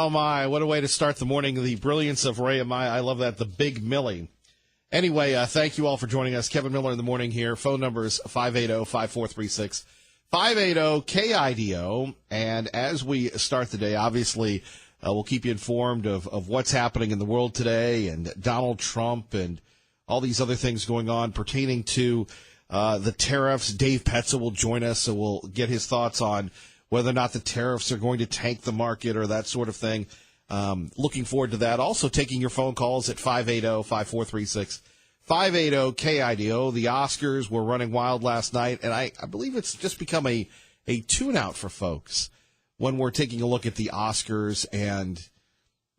Oh, my, what a way to start the morning. The brilliance of Ray Amaya. I love that. The Big Millie. Anyway, thank you all for joining us. Kevin Miller in the morning here. Phone numbers 580-5436, 580-KIDO. And as we start the day, obviously, we'll keep you informed of what's happening in the world today and Donald Trump and all these other things going on pertaining to the tariffs. Dave Petza will join us, so we'll get his thoughts on whether or not the tariffs are going to tank the market or that sort of thing. Looking forward to that. Also taking your phone calls at 580-5436, 580-KIDO. The Oscars were running wild last night, and I believe it's just become a tune-out for folks when we're taking a look at the Oscars and,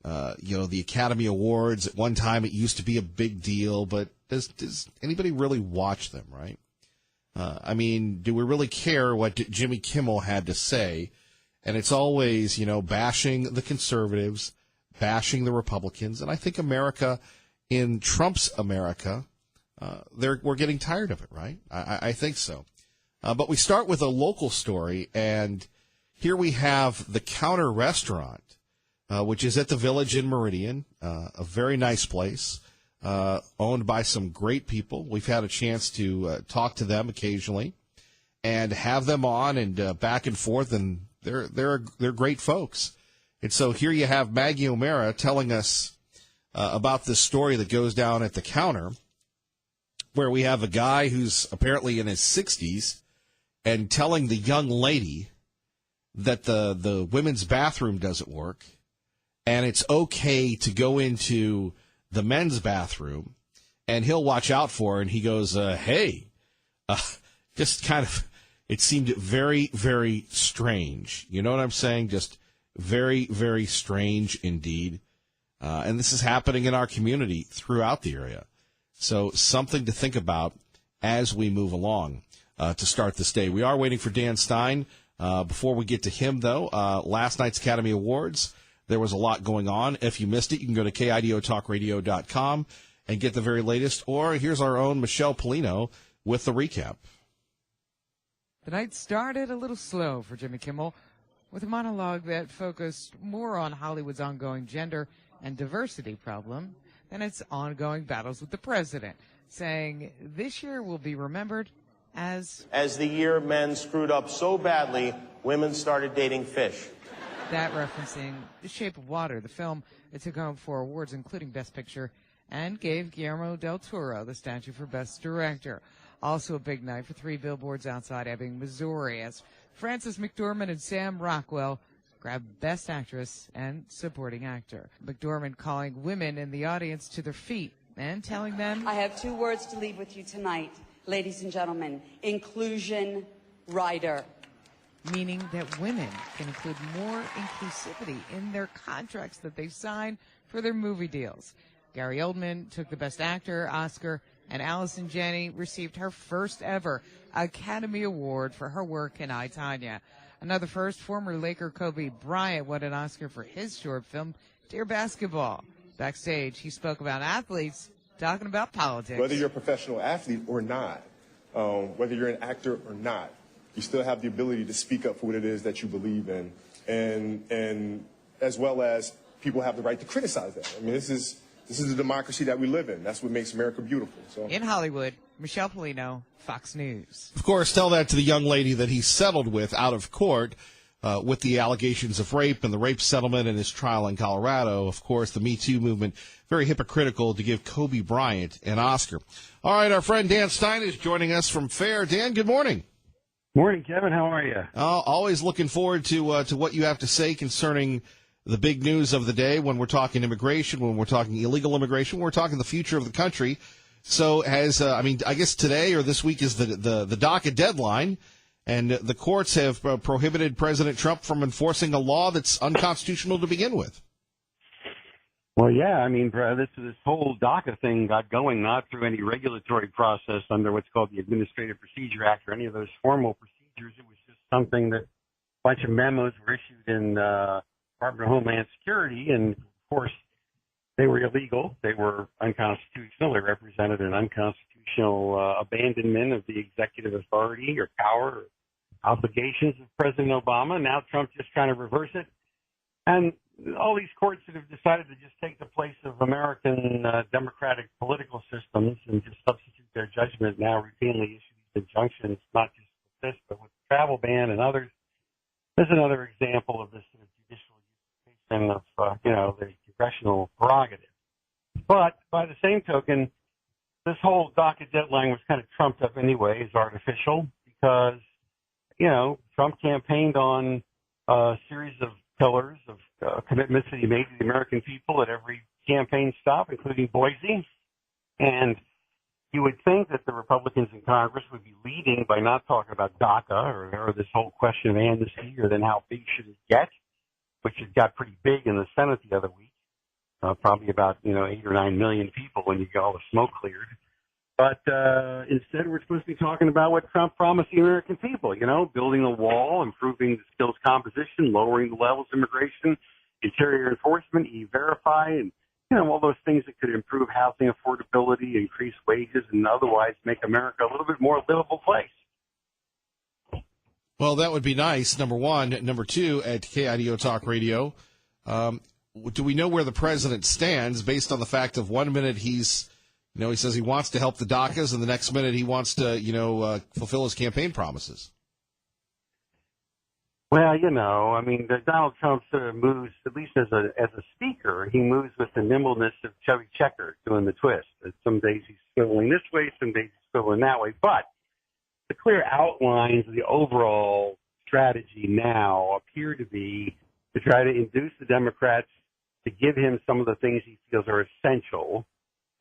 the Academy Awards. At one time, it used to be a big deal, but does anybody really watch them, right? Do we really care what Jimmy Kimmel had to say? And it's always, bashing the conservatives, bashing the Republicans. And I think America, in Trump's America, we're getting tired of it, right? I think so. But we start with a local story, and here we have the Counter Restaurant, which is at the Village in Meridian, a very nice place. Owned by some great people. We've had a chance to talk to them occasionally and have them on and back and forth, and they're great folks. And so here you have Maggie O'Mara telling us about this story that goes down at the Counter, where we have a guy who's apparently in his 60s and telling the young lady that the women's bathroom doesn't work and it's okay to go into the men's bathroom, and he'll watch out for her, and he goes, hey, just kind of, it seemed very, very strange. You know what I'm saying? Just very, very strange indeed. And this is happening in our community throughout the area. So something to think about as we move along to start this day. We are waiting for Dan Stein. Before we get to him, though, last night's Academy Awards, there was a lot going on. If you missed it, you can go to KIDOTalkRadio.com and get the very latest. Or here's our own Michelle Polino with the recap. The night started a little slow for Jimmy Kimmel with a monologue that focused more on Hollywood's ongoing gender and diversity problem than its ongoing battles with the president, saying this year will be remembered as the year men screwed up so badly, women started dating fish. That referencing The Shape of Water, the film that took home 4 awards, including Best Picture, and gave Guillermo del Toro the statue for Best Director. Also a big night for 3 billboards outside Ebbing, Missouri, as Frances McDormand and Sam Rockwell grabbed Best Actress and Supporting Actor. McDormand calling women in the audience to their feet and telling them, I have 2 words to leave with you tonight, ladies and gentlemen. Inclusion rider. Meaning that women can include more inclusivity in their contracts that they sign for their movie deals. Gary Oldman took the Best Actor Oscar, and Allison Janney received her first ever Academy Award for her work in I, Tonya. Another first, former Laker Kobe Bryant won an Oscar for his short film, Dear Basketball. Backstage, he spoke about athletes talking about politics. Whether you're a professional athlete or not, whether you're an actor or not, you still have the ability to speak up for what it is that you believe in, and as well as people have the right to criticize that. I mean, this is the democracy that we live in. That's what makes America beautiful. So. In Hollywood, Michelle Polino, Fox News. Of course, tell that to the young lady that he settled with out of court with the allegations of rape and the rape settlement in his trial in Colorado. Of course, the Me Too movement, very hypocritical to give Kobe Bryant an Oscar. All right, our friend Dan Stein is joining us from FAIR. Dan, good morning. Morning, Kevin. How are you? Always looking forward to what you have to say concerning the big news of the day when we're talking immigration, when we're talking illegal immigration, when we're talking the future of the country. So I guess today or this week is the DACA deadline, and the courts have prohibited President Trump from enforcing a law that's unconstitutional to begin with. Well, yeah, I mean, this whole DACA thing got going not through any regulatory process under what's called the Administrative Procedure Act or any of those formal procedures. It was just something that a bunch of memos were issued in Department of Homeland Security, and of course, they were illegal. They were unconstitutional. They represented an unconstitutional abandonment of the executive authority or power or obligations of President Obama. Now Trump's just trying to reverse it. And all these courts that have decided to just take the place of American democratic political systems and just substitute their judgment now routinely issue these injunctions, not just with this, but with the travel ban and others. There's another example of this sort of judicial usurpation of, the congressional prerogative. But by the same token, this whole DACA deadline was kind of trumped up anyway as artificial because, Trump campaigned on a series of pillars of commitments that he made to the American people at every campaign stop, including Boise. And you would think that the Republicans in Congress would be leading by not talking about DACA or this whole question of amnesty or then how big should it get, which it got pretty big in the Senate the other week, probably about, 8 or 9 million people when you get all the smoke cleared. But instead, we're supposed to be talking about what Trump promised the American people, building a wall, improving the skills composition, lowering the levels of immigration, interior enforcement, E-Verify, and, all those things that could improve housing affordability, increase wages, and otherwise make America a little bit more livable place. Well, that would be nice, number one. Number two, at KIDO Talk Radio, do we know where the president stands based on the fact of 1 minute he's, he says he wants to help the DACAs, and the next minute he wants to, fulfill his campaign promises? Well, Donald Trump sort of moves, at least as a speaker, he moves with the nimbleness of Chubby Checker doing the twist. Some days he's swiveling this way, some days he's swiveling that way. But the clear outlines of the overall strategy now appear to be to try to induce the Democrats to give him some of the things he feels are essential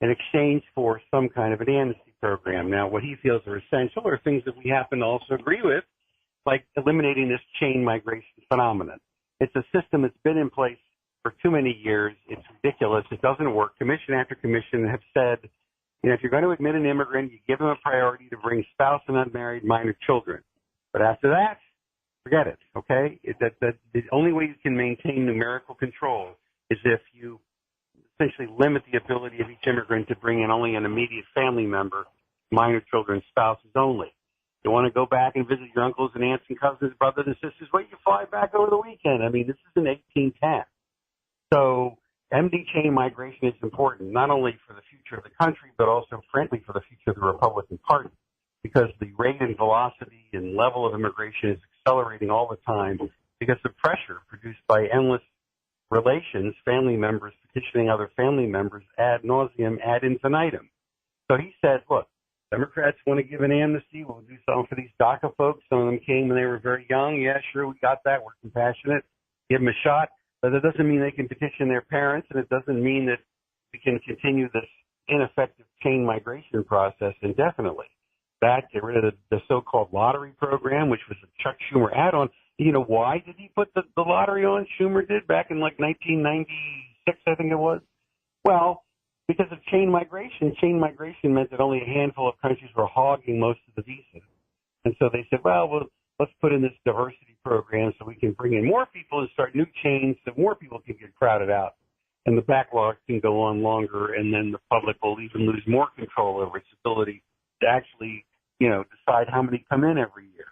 in exchange for some kind of an amnesty program. Now, what he feels are essential are things that we happen to also agree with, like eliminating this chain migration phenomenon. It's a system that's been in place for too many years. It's ridiculous. It doesn't work. Commission after commission have said, if you're going to admit an immigrant, you give them a priority to bring spouse and unmarried minor children. But after that, forget it, okay? The only way you can maintain numerical control is if you essentially limit the ability of each immigrant to bring in only an immediate family member, minor children, spouses only. You want to go back and visit your uncles and aunts and cousins, brothers and sisters, wait, you fly back over the weekend. This is in 1810. So MD chain migration is important, not only for the future of the country, but also, frankly, for the future of the Republican Party, because the rate and velocity and level of immigration is accelerating all the time because of pressure produced by endless relations, family members petitioning other family members ad nauseum, ad infinitum. So he said, look, Democrats want to give an amnesty. We'll do something for these DACA folks. Some of them came when they were very young. Yeah, sure, we got that. We're compassionate. Give them a shot. But that doesn't mean they can petition their parents, and it doesn't mean that we can continue this ineffective chain migration process indefinitely. Get rid of the so-called lottery program, which was a Chuck Schumer add-on. Why did he put the lottery on? Schumer did back in 1996, I think it was. Well, because of chain migration. Chain migration meant that only a handful of countries were hogging most of the visas. And so they said, well, let's put in this diversity program so we can bring in more people and start new chains so more people can get crowded out. And the backlog can go on longer, and then the public will even lose more control over its ability to actually, decide how many come in every year.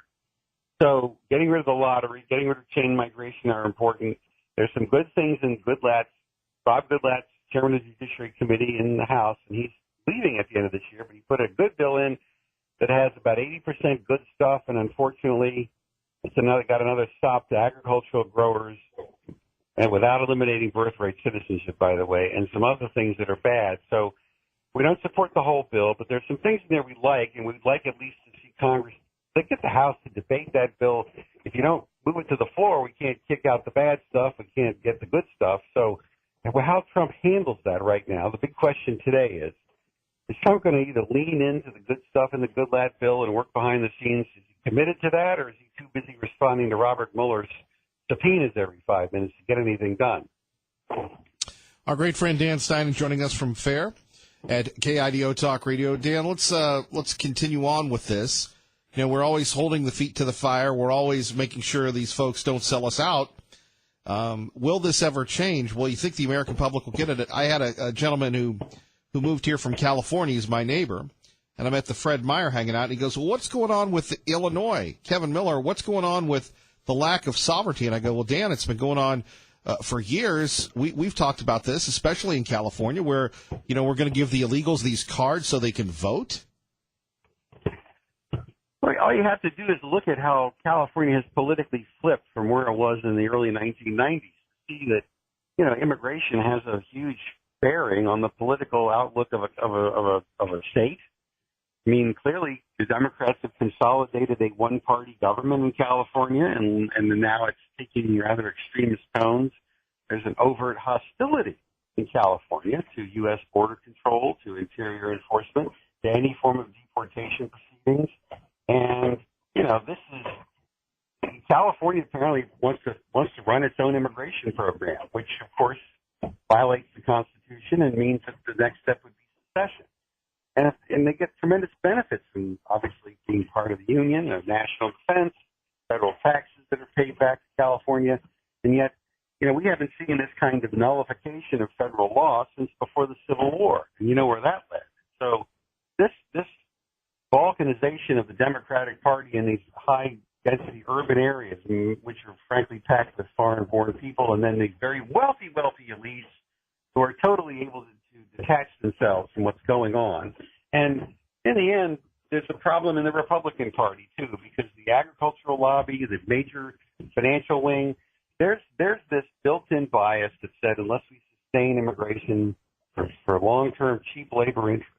So getting rid of the lottery, getting rid of chain migration are important. There's some good things in Goodlatte. Bob Goodlatte, chairman of the Judiciary Committee in the House, and he's leaving at the end of this year, but he put a good bill in that has about 80% good stuff, and unfortunately, it's got another stop to agricultural growers, and without eliminating birthright citizenship, by the way, and some other things that are bad. So we don't support the whole bill, but there's some things in there we like, and we'd like at least to see Congress get the House to debate that bill. If you don't move it to the floor, we can't kick out the bad stuff. We can't get the good stuff. So how Trump handles that right now, the big question today is Trump going to either lean into the good stuff in the Goodlatte bill and work behind the scenes? Is he committed to that, or is he too busy responding to Robert Mueller's subpoenas every 5 minutes to get anything done? Our great friend Dan Stein joining us from FAIR at KIDO Talk Radio. Dan, let's continue on with this. We're always holding the feet to the fire. We're always making sure these folks don't sell us out. Will this ever change? Well, you think the American public will get it? I had a gentleman who moved here from California. He's my neighbor. And I'm at the Fred Meyer hanging out. And he goes, well, what's going on with Illinois? Kevin Miller, what's going on with the lack of sovereignty? And I go, well, Dan, it's been going on for years, we've talked about this, especially in California, where, we're going to give the illegals these cards so they can vote. Well, all you have to do is look at how California has politically flipped from where it was in the early 1990s. See that, immigration has a huge bearing on the political outlook of a state. I mean, clearly the Democrats have consolidated a one-party government in California, and now it's taking rather extremist tones. There's an overt hostility in California to U.S. border control, to interior enforcement, to any form of deportation proceedings. And, this is California apparently wants to run its own immigration program, which, of course, violates the Constitution and means that the next step would be secession. And they get tremendous benefits from obviously being part of the union, of national defense, federal taxes that are paid back to California. And yet, we haven't seen this kind of nullification of federal law since before the Civil War. And you know where that led. So this balkanization of the Democratic Party in these high-density urban areas, which are frankly packed with foreign-born people, and then the very wealthy elites who are totally able to detach themselves from what's going on. And in the end, there's a problem in the Republican Party, too, because the agricultural lobby, the major financial wing, there's this built-in bias that said unless we sustain immigration for long-term cheap labor interests,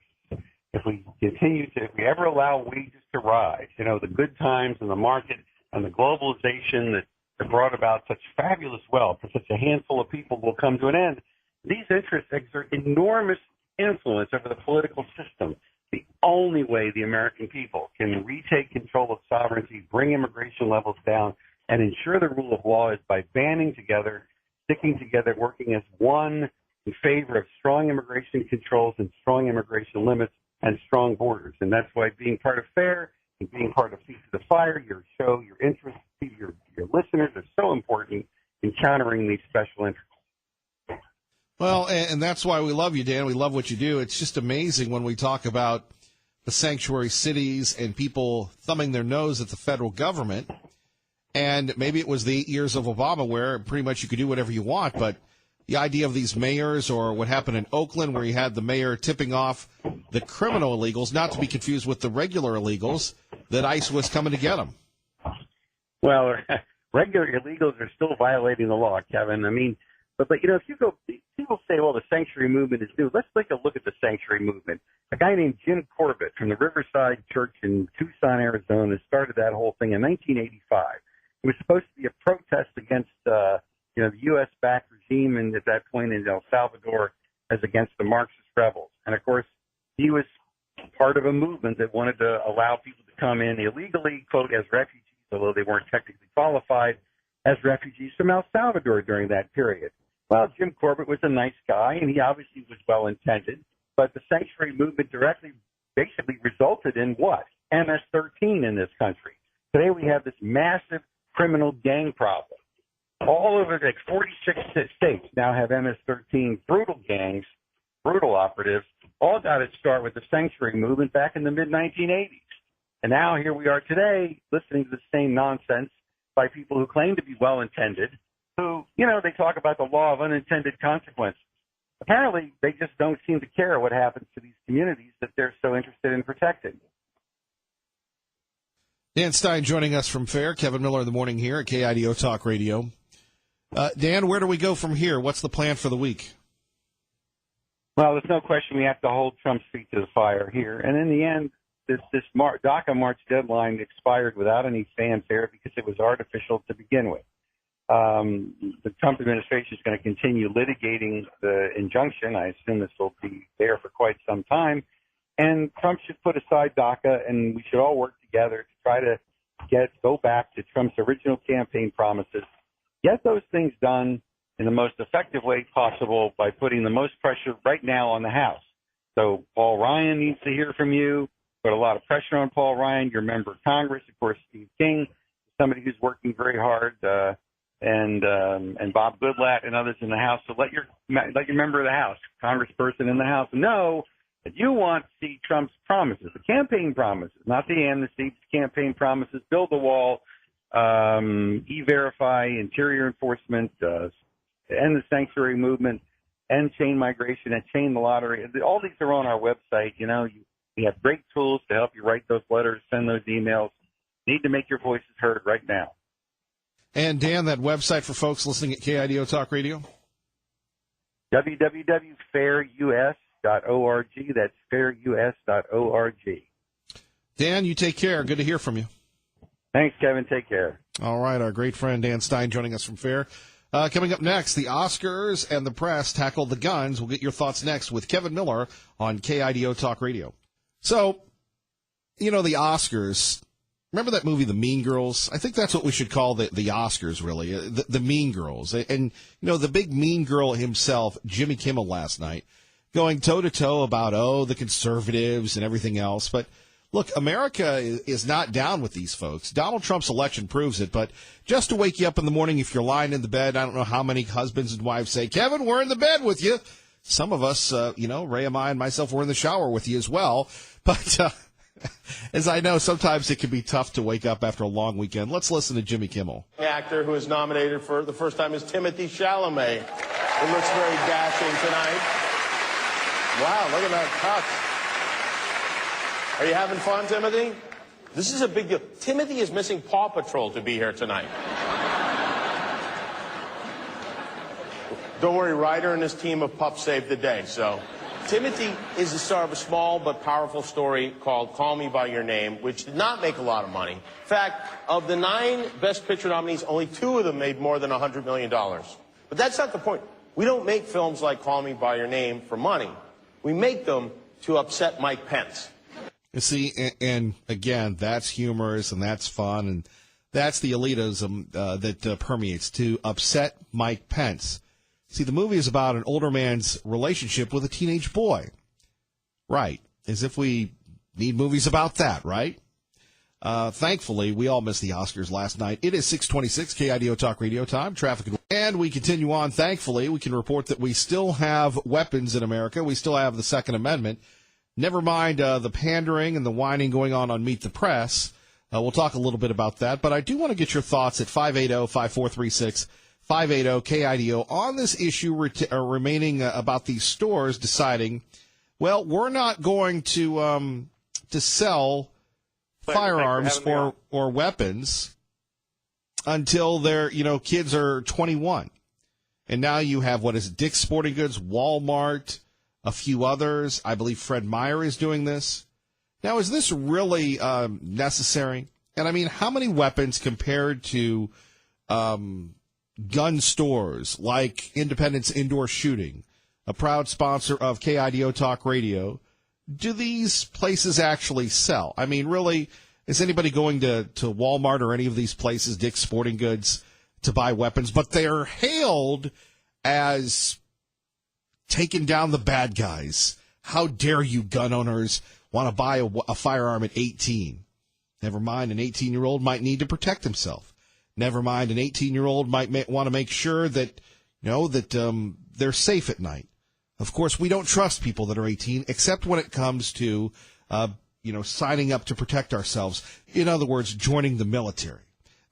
if we ever allow wages to rise, the good times in the market and the globalization that brought about such fabulous wealth for such a handful of people will come to an end. These interests exert enormous influence over the political system. The only way the American people can retake control of sovereignty, bring immigration levels down, and ensure the rule of law is by banding together, sticking together, working as one in favor of strong immigration controls and strong immigration limits and strong borders. And that's why being part of FAIR and being part of Feet to the Fire, your show, your interests, your listeners are so important in countering these special interests. Well, and that's why we love you, Dan. We love what you do. It's just amazing when we talk about the sanctuary cities and people thumbing their nose at the federal government. And maybe it was the 8 years of Obama where pretty much you could do whatever you want. But the idea of these mayors, or what happened in Oakland where you had the mayor tipping off the criminal illegals, not to be confused with the regular illegals, that ICE was coming to get them. Well, regular illegals are still violating the law, Kevin. I mean, but if you go, people say, well, the sanctuary movement is new. Let's take a look at the sanctuary movement. A guy named Jim Corbett from the Riverside Church in Tucson, Arizona, started that whole thing in 1985. It was supposed to be a protest against, the U.S.-backed regime, and at that point in El Salvador, as against the Marxist rebels. And of course, he was part of a movement that wanted to allow people to come in illegally, quote, as refugees, although they weren't technically qualified, as refugees from El Salvador during that period. Well, Jim Corbett was a nice guy, and he obviously was well-intended, but the sanctuary movement basically resulted in what? MS-13 in this country. Today we have this massive criminal gang problem. All over, 46 states now have MS-13 brutal gangs, brutal operatives, all got its start with the sanctuary movement back in the mid-1980s. And now here we are today listening to the same nonsense by people who claim to be well-intended, who, they talk about the law of unintended consequences. Apparently, they just don't seem to care what happens to these communities that they're so interested in protecting. Dan Stein joining us from FAIR. Kevin Miller in the morning here at KIDO Talk Radio. Dan, where do we go from here? What's the plan for the week? Well, there's no question we have to hold Trump's feet to the fire here. And in the end, this DACA March deadline expired without any fanfare because it was artificial to begin with. The Trump administration is going to continue litigating the injunction. I assume this will be there for quite some time. And Trump should put aside DACA, and we should all work together to try to go back to Trump's original campaign promises, get those things done in the most effective way possible by putting the most pressure right now on the House. So Paul Ryan needs to hear from you. Put a lot of pressure on Paul Ryan, your member of Congress, of course, Steve King, somebody who's working very hard, and Bob Goodlatte and others in the House. So let your member of the House, congressperson in the House, know that you want to see Trump's promises, the campaign promises, not the amnesty, the campaign promises, build the wall, E-Verify, interior enforcement, end the sanctuary movement, end chain migration, and chain the lottery. All these are on our website. You know, we have great tools to help you write those letters, send those emails. You need to make your voices heard right now. And, Dan, that website for folks listening at KIDO Talk Radio? www.fairus.org. That's fairus.org. Dan, you take care. Good to hear from you. Thanks, Kevin. Take care. All right, our great friend Dan Stein joining us from FAIR. Coming up next, the Oscars and the press tackle the guns. We'll get your thoughts next with Kevin Miller on KIDO Talk Radio. So, you know, the Oscars, remember that movie, The Mean Girls? I think that's what we should call the Oscars, really, the Mean Girls. And, you know, the big mean girl himself, Jimmy Kimmel, last night, going toe-to-toe about, the conservatives and everything else. But look, America is not down with these folks. Donald Trump's election proves it, but just to wake you up in the morning, if you're lying in the bed, I don't know how many husbands and wives say, Kevin, we're in the bed with you. Some of us, Ray and I and myself, were in the shower with you as well. But as I know, sometimes it can be tough to wake up after a long weekend. Let's listen to Jimmy Kimmel. The actor who is nominated for the first time is Timothée Chalamet. It looks very dashing tonight. Wow, look at that tux. Are you having fun, Timothy? This is a big deal. Timothy is missing Paw Patrol to be here tonight. Don't worry, Ryder and his team of pups saved the day. So, Timothy is the star of a small but powerful story called Call Me By Your Name, which did not make a lot of money. In fact, of the 9 Best Picture nominees, only 2 of them made more than $100 million. But that's not the point. We don't make films like Call Me By Your Name for money. We make them to upset Mike Pence. You see, and again, that's humorous and that's fun, and that's the elitism that permeates to upset Mike Pence. See, the movie is about an older man's relationship with a teenage boy. Right. As if we need movies about that, right? Thankfully, we all missed the Oscars last night. It is 6:26 KIDO Talk Radio time. Traffic and we continue on. Thankfully, we can report that we still have weapons in America. We still have the Second Amendment. Never mind the pandering and the whining going on Meet the Press. We'll talk a little bit about that. But I do want to get your thoughts at 580-5436, 580-KIDO on this issue remaining about these stores deciding, well, we're not going to sell firearms or weapons until their kids are 21. And now you have, Dick's Sporting Goods, Walmart, a few others. I believe Fred Meyer is doing this. Now, is this really necessary? And I mean, how many weapons compared to gun stores like Independence Indoor Shooting, a proud sponsor of KIDO Talk Radio, do these places actually sell? I mean, really, is anybody going to Walmart or any of these places, Dick's Sporting Goods, to buy weapons? But they're hailed as taking down the bad guys. How dare you, gun owners, want to buy a firearm at 18? Never mind, an 18-year-old might need to protect himself. Never mind, an 18-year-old might want to make sure that, they're safe at night. Of course, we don't trust people that are 18, except when it comes to, signing up to protect ourselves. In other words, joining the military.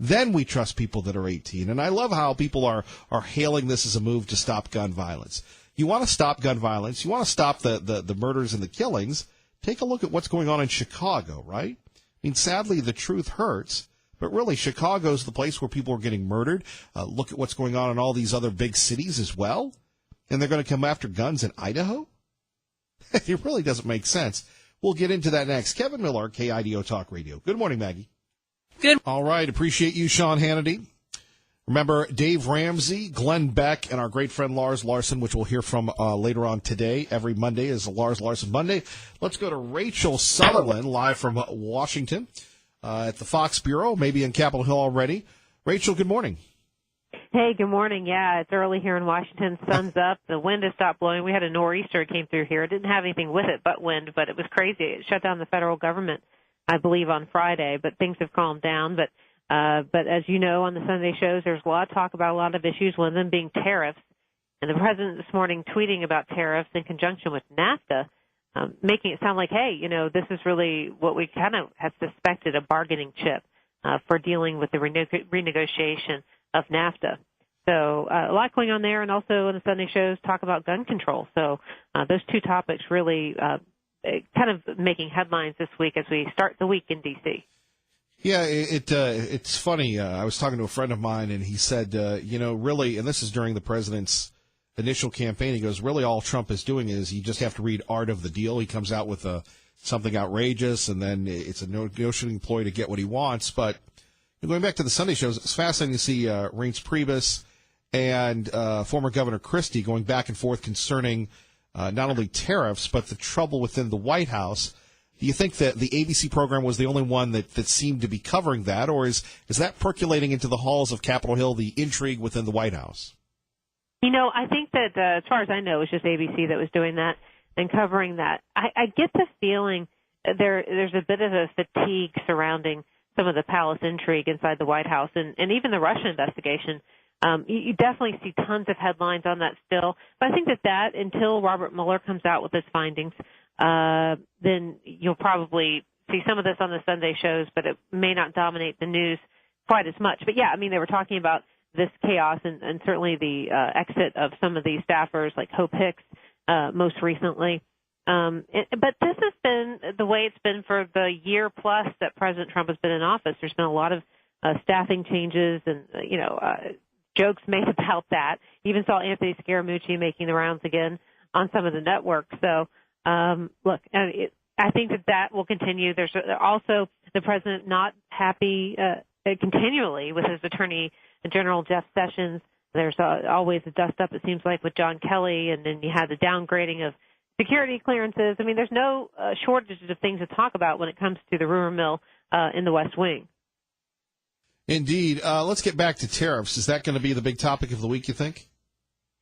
Then we trust people that are 18. And I love how people are hailing this as a move to stop gun violence. You want to stop gun violence. You want to stop the murders and the killings. Take a look at what's going on in Chicago, right? I mean, sadly, the truth hurts, but really, Chicago's the place where people are getting murdered. Look at what's going on in all these other big cities as well. And they're going to come after guns in Idaho? It really doesn't make sense. We'll get into that next. Kevin Miller, KIDO Talk Radio. Good morning, Maggie. Good. All right. Appreciate you, Sean Hannity. Remember, Dave Ramsey, Glenn Beck, and our great friend Lars Larson, which we'll hear from later on today. Every Monday is a Lars Larson Monday. Let's go to Rachel Sutherland, live from Washington at the Fox Bureau, maybe in Capitol Hill already. Rachel, good morning. Hey, good morning. Yeah, it's early here in Washington. Sun's up. The wind has stopped blowing. We had a nor'easter that came through here. It didn't have anything with it but wind, but it was crazy. It shut down the federal government, I believe, on Friday, but things have calmed down. But as you know, on the Sunday shows, there's a lot of talk about a lot of issues, one of them being tariffs. And the president this morning tweeting about tariffs in conjunction with NAFTA, making it sound like, hey, this is really what we kind of have suspected, a bargaining chip for dealing with the renegotiation of NAFTA. So a lot going on there, and also in the Sunday shows talk about gun control. So those two topics really kind of making headlines this week as we start the week in D.C. Yeah, it's funny. I was talking to a friend of mine, and he said, really, and this is during the president's initial campaign, he goes, really all Trump is doing is you just have to read Art of the Deal. He comes out with something outrageous, and then it's a negotiating ploy to get what he wants. But going back to the Sunday shows, it's fascinating to see Reince Priebus and former Governor Christie going back and forth concerning not only tariffs, but the trouble within the White House. Do you think that the ABC program was the only one that seemed to be covering that, or is that percolating into the halls of Capitol Hill, the intrigue within the White House? I think that as far as I know, it was just ABC that was doing that and covering that. I get the feeling there's a bit of a fatigue surrounding some of the palace intrigue inside the White House and even the Russia investigation. You definitely see tons of headlines on that still. But I think that until Robert Mueller comes out with his findings, then you'll probably see some of this on the Sunday shows, but it may not dominate the news quite as much. But, yeah, I mean, they were talking about this chaos and certainly the exit of some of these staffers like Hope Hicks most recently. But this has been the way it's been for the year plus that President Trump has been in office. There's been a lot of staffing changes and, jokes made about that. Even saw Anthony Scaramucci making the rounds again on some of the networks. So, look, I think that will continue. There's also the president not happy continually with his Attorney General Jeff Sessions. There's always a dust-up, it seems like, with John Kelly, and then you had the downgrading of security clearances. I mean, there's no shortage of things to talk about when it comes to the rumor mill in the West Wing. Indeed. Let's get back to tariffs. Is that going to be the big topic of the week, you think?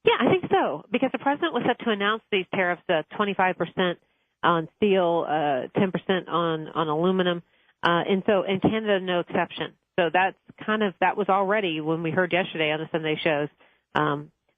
Yeah, I think so, because the president was set to announce these tariffs, 25% on steel, 10% on aluminum, and Canada no exception. So that was already when we heard yesterday on the Sunday shows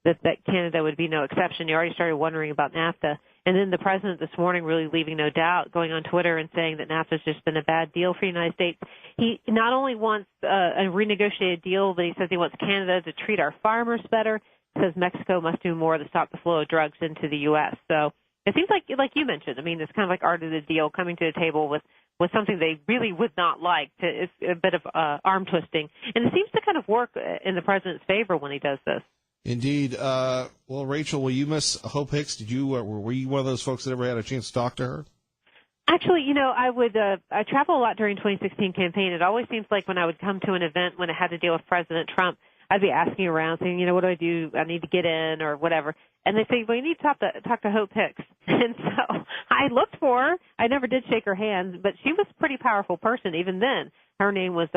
that Canada would be no exception. You already started wondering about NAFTA. And then the president this morning really leaving no doubt, going on Twitter and saying that NAFTA has just been a bad deal for the United States. He not only wants a renegotiated deal, but he says he wants Canada to treat our farmers better. He says Mexico must do more to stop the flow of drugs into the U.S. So it seems like you mentioned, I mean, it's kind of like Art of the Deal, coming to the table with something they really would not like. It's a bit of arm twisting. And it seems to kind of work in the president's favor when he does this. Indeed. Well, Rachel, will you miss Hope Hicks? Were you one of those folks that ever had a chance to talk to her? Actually, I travel a lot during 2016 campaign. It always seems like when I would come to an event when it had to deal with President Trump, I'd be asking around, saying, what do I do? I need to get in or whatever. And they say, well, you need to talk to Hope Hicks. And so I looked for her. I never did shake her hand, but she was a pretty powerful person. Even then, her name was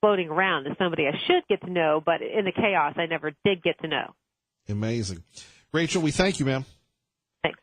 floating around as somebody I should get to know, but in the chaos, I never did get to know. Amazing. Rachel, we thank you, ma'am. Thanks.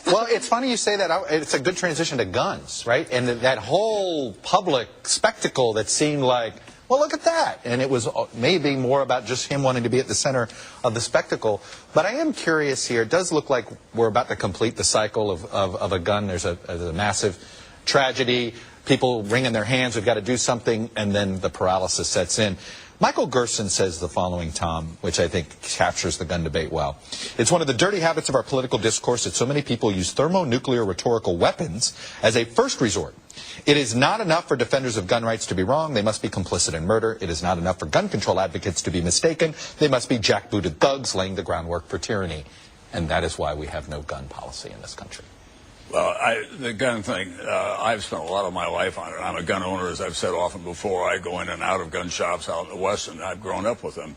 Well, it's funny you say that. It's a good transition to guns, right? And that whole public spectacle that seemed like, well, look at that. And it was maybe more about just him wanting to be at the center of the spectacle. But I am curious here. It does look like we're about to complete the cycle of a gun. There's a massive tragedy. People wringing their hands, we've got to do something, and then the paralysis sets in. Michael Gerson says the following, Tom, which I think captures the gun debate well. It's one of the dirty habits of our political discourse that so many people use thermonuclear rhetorical weapons as a first resort. It is not enough for defenders of gun rights to be wrong. They must be complicit in murder. It is not enough for gun control advocates to be mistaken. They must be jackbooted thugs laying the groundwork for tyranny. And that is why we have no gun policy in this country. Well, the gun thing, I've spent a lot of my life on it. I'm a gun owner, as I've said often before. I go in and out of gun shops out in the West, and I've grown up with them.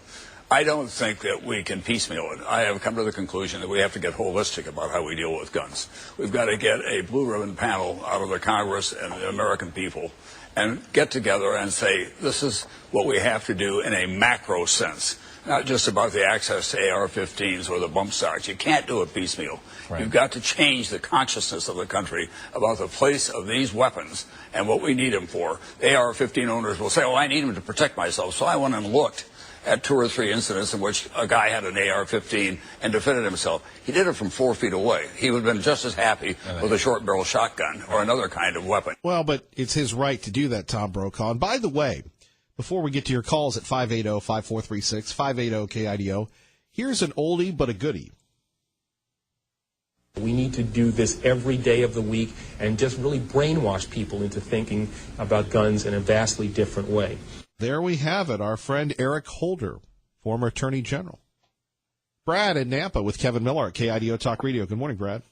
I don't think that we can piecemeal it. I have come to the conclusion that we have to get holistic about how we deal with guns. We've got to get a blue ribbon panel out of the Congress and the American people and get together and say, this is what we have to do in a macro sense. Not just about the access to AR-15s or the bump stocks. You can't do it piecemeal. Right. You've got to change the consciousness of the country about the place of these weapons and what we need them for. AR-15 owners will say, oh, I need them to protect myself. So I went and looked at 2 or 3 incidents in which a guy had an AR-15 and defended himself. He did it from 4 feet away. He would have been just as happy with a short-barrel shotgun or another kind of weapon. Well, but it's his right to do that, Tom Brokaw. And by the way, Before we get to your calls at 580-5436, 580-KIDO, here's an oldie but a goodie. We need to do this every day of the week and just really brainwash people into thinking about guns in a vastly different way. There we have it, our friend Eric Holder, former Attorney General. Brad in Nampa with Kevin Miller at KIDO Talk Radio. Good morning, Brad.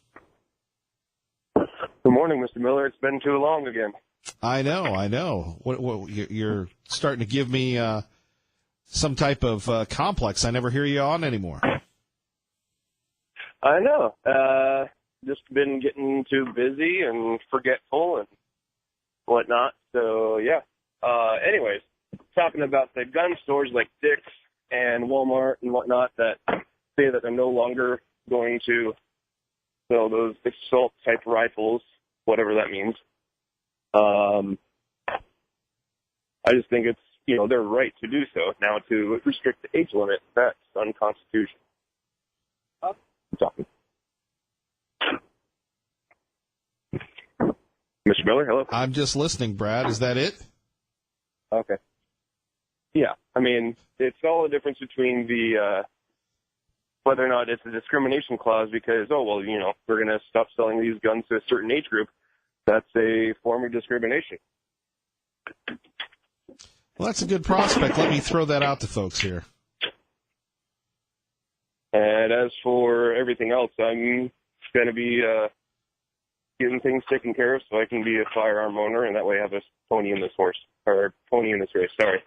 Good morning, Mr. Miller. It's been too long again. I know. What, you're starting to give me some type of complex. I never hear you on anymore. I know. Just been getting too busy and forgetful and whatnot. So, yeah. Anyways, talking about the gun stores like Dick's and Walmart and whatnot that say that they're no longer going to sell those assault-type rifles, whatever that means. I just think it's, their right to do so. Now, to restrict the age limit, that's unconstitutional. I'm talking. Mr. Miller, hello? I'm just listening, Brad. Is that it? Okay. Yeah, I mean, it's all the difference between the whether or not it's a discrimination clause because, we're going to stop selling these guns to a certain age group. That's a form of discrimination. Well, that's a good prospect. Let me throw that out to folks here. And as for everything else, I'm going to be getting things taken care of so I can be a firearm owner, and that way I have a pony in this race. Sorry.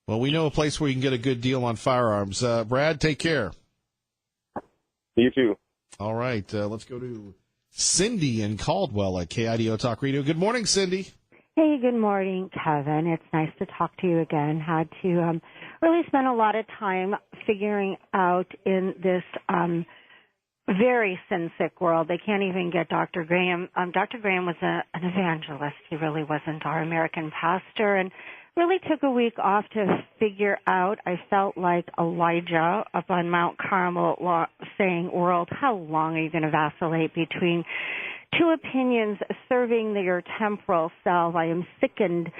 Well, we know a place where you can get a good deal on firearms. Brad, take care. You too. All right, let's go to Cindy in Caldwell at KIDO Talk Radio. Good morning, Cindy. Hey, good morning, Kevin. It's nice to talk to you again. Had to really spend a lot of time figuring out in this very sin-sick world. They can't even get Dr. Graham. Dr. Graham was an evangelist. He really wasn't our American pastor, and really took a week off to figure out. I felt like Elijah up on Mount Carmel saying, world, how long are you going to vacillate between two opinions serving your temporal self? I am sickened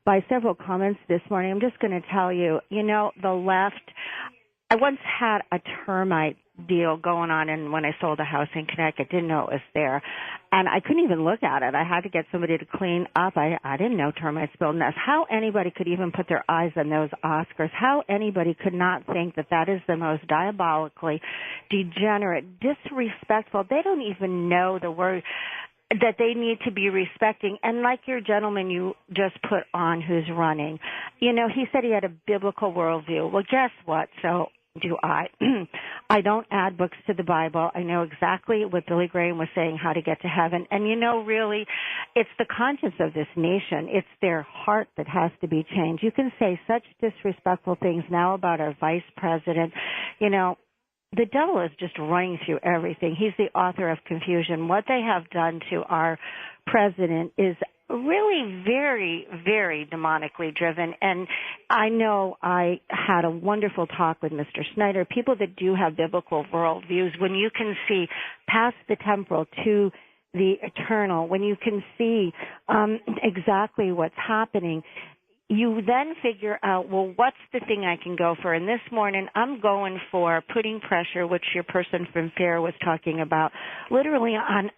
by several comments this morning. I'm just going to tell you, the left, I once had a termite deal going on, and when I sold a house in Connecticut, didn't know it was there, and I couldn't even look at it. I had to get somebody to clean up. I didn't know termites build nests. How anybody could even put their eyes on those Oscars, how anybody could not think that that is the most diabolically degenerate, disrespectful. They don't even know the word that they need to be respecting. And like your gentleman you just put on who's running, he said he had a biblical worldview. Well, guess what? So do I. I don't add books to the Bible. I know exactly what Billy Graham was saying, how to get to heaven. And really, it's the conscience of this nation. It's their heart that has to be changed. You can say such disrespectful things now about our vice president. The devil is just running through everything. He's the author of confusion. What they have done to our president is really very, very demonically driven. And I know I had a wonderful talk with Mr. Snyder. People that do have biblical worldviews, when you can see past the temporal to the eternal, when you can see exactly what's happening, you then figure out, well, what's the thing I can go for? And this morning, I'm going for putting pressure, which your person from FAIR was talking about, literally on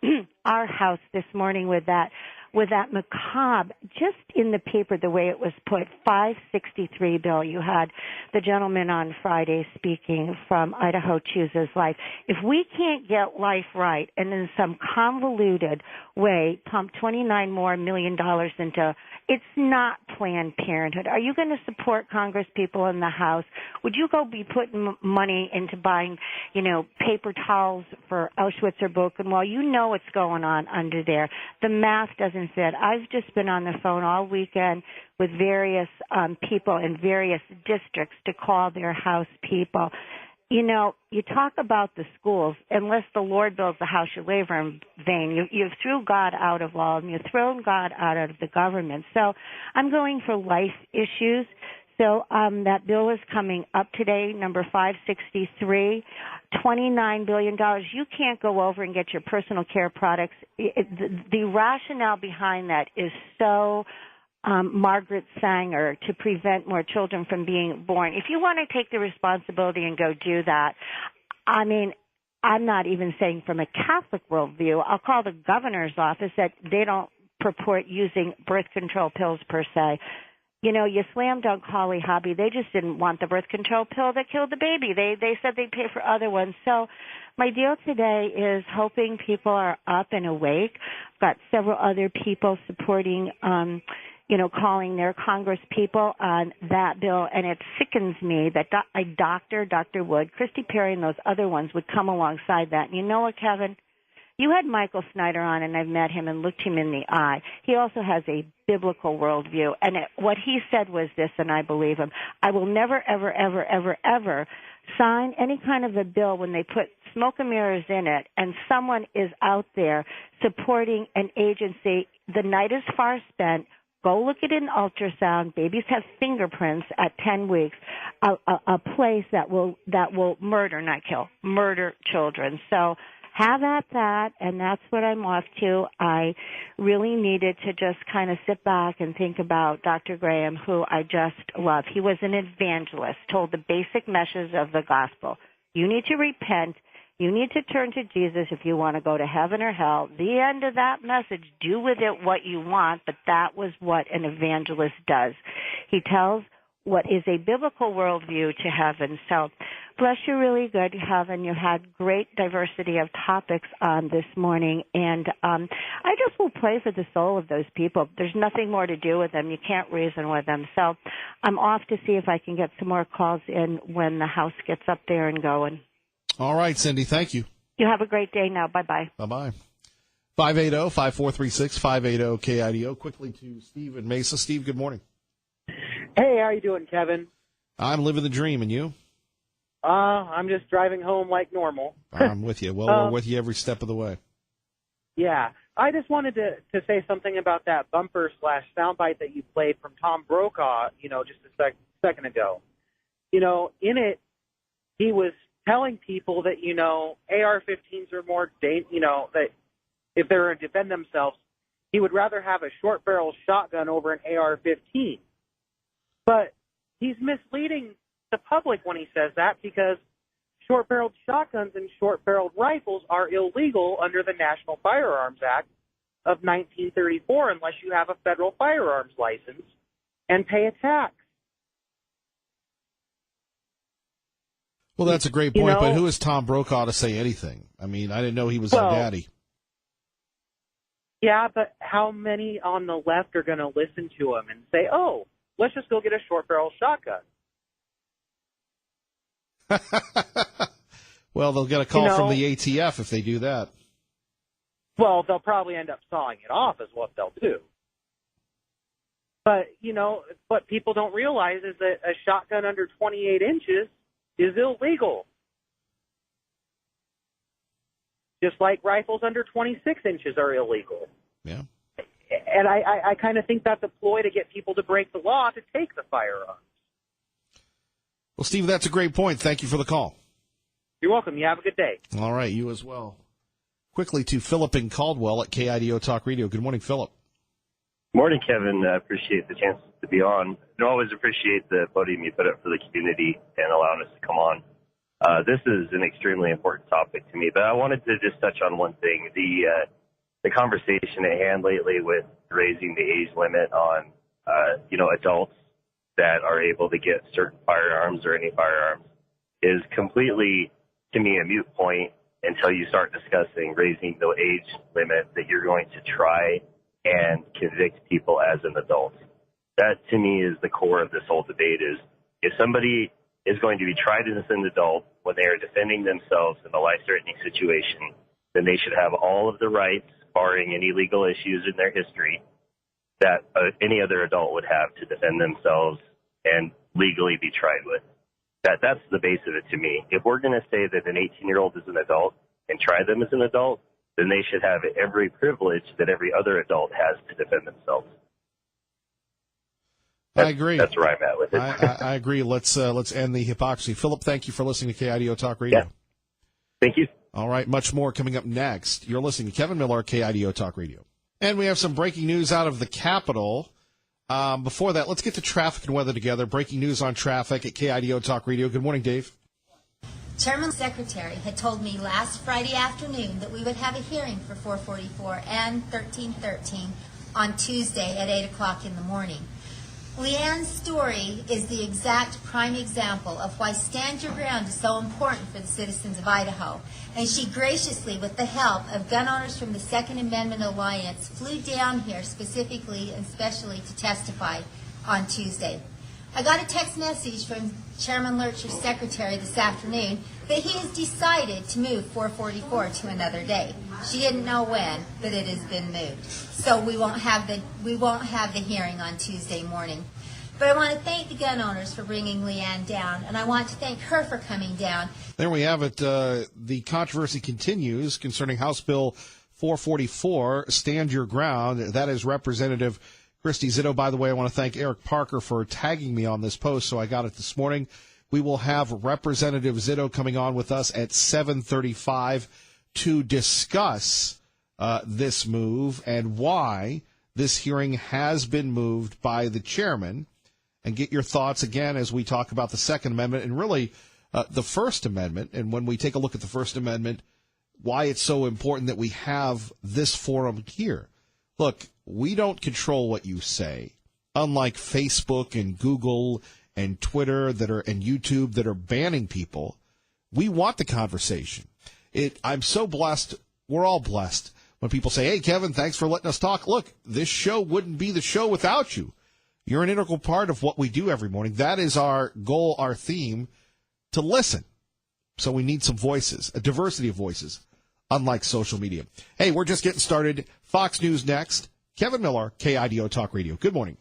our house this morning with that macabre, just in the paper, the way it was put, 563 bill. You had the gentleman on Friday speaking from Idaho Chooses Life. If we can't get life right and in some convoluted way pump $29 million more into, it's not Planned Parenthood. Are you going to support Congress people in the House? Would you go be putting money into buying, paper towels for Auschwitz or Buchenwald? You know what's going on under there. The math doesn't fit. I've just been on the phone all weekend with various people in various districts to call their House people. You talk about the schools. Unless the Lord builds the house, you labor in vain. You threw God out of all, and you've thrown God out of the government. So I'm going for life issues. So that bill is coming up today, number 563, $29 billion. You can't go over and get your personal care products. The rationale behind that is so Margaret Sanger to prevent more children from being born. If you want to take the responsibility and go do that, I mean, I'm not even saying from a Catholic worldview. I'll call the governor's office that they don't purport using birth control pills per se. You know, you slam dunk Holly Hobby. They just didn't want the birth control pill that killed the baby. They said they'd pay for other ones. So my deal today is hoping people are up and awake. I've got several other people supporting, calling their Congress people on that bill. And it sickens me that Dr. Wood, Christy Perry, and those other ones would come alongside that. And you know what, Kevin? You had Michael Snyder on, and I've met him and looked him in the eye. He also has a biblical worldview. And what he said was this, and I believe him: I will never, ever, ever, ever, ever sign any kind of a bill when they put smoke and mirrors in it and someone is out there supporting an agency. The night is far spent. Go look at an ultrasound. Babies have fingerprints at 10 weeks. A place that will murder, not kill, murder children. So have at that, and that's what I'm off to. I really needed to just kind of sit back and think about Dr. Graham, who I just love. He was an evangelist, told the basic message of the gospel. You need to repent. You need to turn to Jesus if you want to go to heaven or hell. The end of that message, do with it what you want, but that was what an evangelist does. He tells what is a biblical worldview to heaven. So bless you really good, Heaven. You had great diversity of topics on this morning, and I just will pray for the soul of those people. There's nothing more to do with them. You can't reason with them. So I'm off to see if I can get some more calls in when the House gets up there and going. All right, Cindy, thank you. You have a great day now. Bye-bye. Bye-bye. 580-5436, 580-KIDO. Quickly to Steve in Mesa. Steve, good morning. Hey, how you doing, Kevin? I'm living the dream, and you? I'm just driving home like normal. I'm with you. Well, we're with you every step of the way. Yeah. I just wanted to say something about that bumper / soundbite that you played from Tom Brokaw, just a second ago. In it, he was telling people that, AR-15s are more that if they were to defend themselves, he would rather have a short-barrel shotgun over an AR-15. But he's misleading the public when he says that, because short-barreled shotguns and short-barreled rifles are illegal under the National Firearms Act of 1934 unless you have a federal firearms license and pay a tax. Well, that's a great point, but who is Tom Brokaw to say anything? I mean, I didn't know he was our daddy. Yeah, but how many on the left are going to listen to him and say, oh, let's just go get a short-barrel shotgun? Well, they'll get a call from the ATF if they do that. Well, they'll probably end up sawing it off is what they'll do. But, what people don't realize is that a shotgun under 28 inches is illegal. Just like rifles under 26 inches are illegal. Yeah. And I kind of think that's a ploy to get people to break the law to take the firearms. Well, Steve, that's a great point. Thank you for the call. You're welcome. You have a good day. All right, you as well. Quickly to Philip in Caldwell at KIDO Talk Radio. Good morning, Philip. Morning, Kevin. I appreciate the chance to be on. I always appreciate the podium you put up for the community and allowing us to come on. This is an extremely important topic to me, but I wanted to just touch on one thing. The conversation at hand lately with raising the age limit on, adults that are able to get certain firearms or any firearms is completely, to me, a moot point until you start discussing raising the age limit that you're going to try and convict people as an adult. That, to me, is the core of this whole debate is if somebody is going to be tried as an adult when they are defending themselves in a life-threatening situation, then they should have all of the rights, barring any legal issues in their history, that any other adult would have to defend themselves and legally be tried with. That's the base of it to me. If we're going to say that an 18-year-old is an adult and try them as an adult, then they should have every privilege that every other adult has to defend themselves. I agree. That's where I'm at with it. I agree. Let's end the hypocrisy. Philip, thank you for listening to KIDO Talk Radio. Yeah. Thank you. All right, much more coming up next. You're listening to Kevin Miller, KIDO Talk Radio. And we have some breaking news out of the Capitol. Before that, let's get to traffic and weather together. Breaking news on traffic at KIDO Talk Radio. Good morning, Dave. Chairman's secretary had told me last Friday afternoon that we would have a hearing for 444 and 1313 on Tuesday at 8 o'clock in the morning. Leanne's story is the exact prime example of why Stand Your Ground is so important for the citizens of Idaho. And she graciously, with the help of gun owners from the Second Amendment Alliance, flew down here specifically and specially to testify on Tuesday. I got a text message from Chairman Lurcher's secretary this afternoon that he has decided to move 444 to another day. She didn't know when, but it has been moved. So we won't have the hearing on Tuesday morning. But I want to thank the gun owners for bringing Leanne down, and I want to thank her for coming down. There we have it. The controversy continues concerning House Bill 444, Stand Your Ground. That is Representative Christy Zito. By the way, I want to thank Eric Parker for tagging me on this post, so I got it this morning. We will have Representative Zito coming on with us at 7:35 to discuss this move and why this hearing has been moved by the chairman, and get your thoughts again as we talk about the Second Amendment and really the First Amendment. And when we take a look at the First Amendment, why it's so important that we have this forum here. Look, we don't control what you say, unlike Facebook and Google and Twitter and YouTube that are banning people. We want the conversation. I'm so blessed. We're all blessed when people say, hey, Kevin, thanks for letting us talk. Look, this show wouldn't be the show without you. You're an integral part of what we do every morning. That is our goal, our theme, to listen. So we need some voices, a diversity of voices, unlike social media. Hey, we're just getting started. Fox News next. Kevin Miller, KIDO Talk Radio. Good morning.